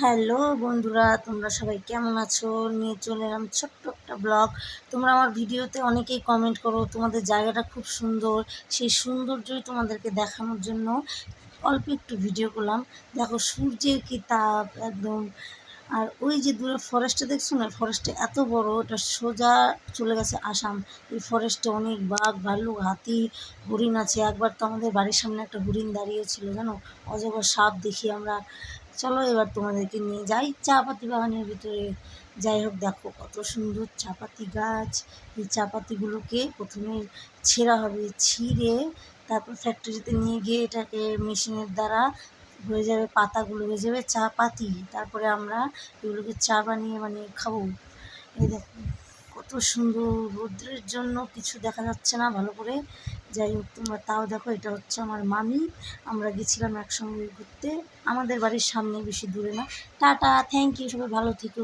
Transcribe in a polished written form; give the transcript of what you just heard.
Hello বন্ধুরা, তোমরা সবাই কেমন আছো? নিয়ে চলে এলাম ছোট্ট একটা ব্লগ। তোমরা আমার ভিডিওতে অনেকেই কমেন্ট করো তোমাদের জায়গাটা খুব সুন্দর, সেই সৌন্দর্যই তোমাদেরকে দেখানোর জন্য অল্প একটু ভিডিও করলাম। দেখো সূর্যের কি তাপ একদম। আর ওই যে দূরে ফরেস্টটা দেখছো না, ফরেস্টটা এত বড়, এটা সোজা চলে গেছে আসাম। এই ফরেস্টে অনেক বাঘ, ভাল্লুক, হাতি, হরিণ আছে। একবার তো আমাদের বাড়ির সামনে একটা হরিণ দাঁড়িয়েছিল জানো, অজগর সাপ দেখি আমরা। চলো এবার তোমাদেরকে নিয়ে যাই চা পাতি বাগানের ভিতরে। যাই হোক, দেখো কত সুন্দর চা পাতি গাছ। এই চা পাতিগুলোকে প্রথমে ছেঁড়া হবে, ছিঁড়ে তারপর ফ্যাক্টরিতে নিয়ে গিয়ে এটাকে মেশিনের দ্বারা হয়ে যাবে, পাতাগুলো হয়ে যাবে চা পাতি। তারপরে আমরা এগুলোকে চা বানিয়ে বানিয়ে খাবো। এই দেখো কত সুন্দর, রৌদ্রের জন্য কিছু দেখা যাচ্ছে না ভালো করে। যাই হোক, তোমরা তাও দেখো, এটা হচ্ছে আমার মামি। আমরা গেছিলাম একসঙ্গে ঘুরতে, আমাদের বাড়ির সামনে, বেশি দূরে না। টাটা, থ্যাংক ইউ, সবাই ভালো থেকো।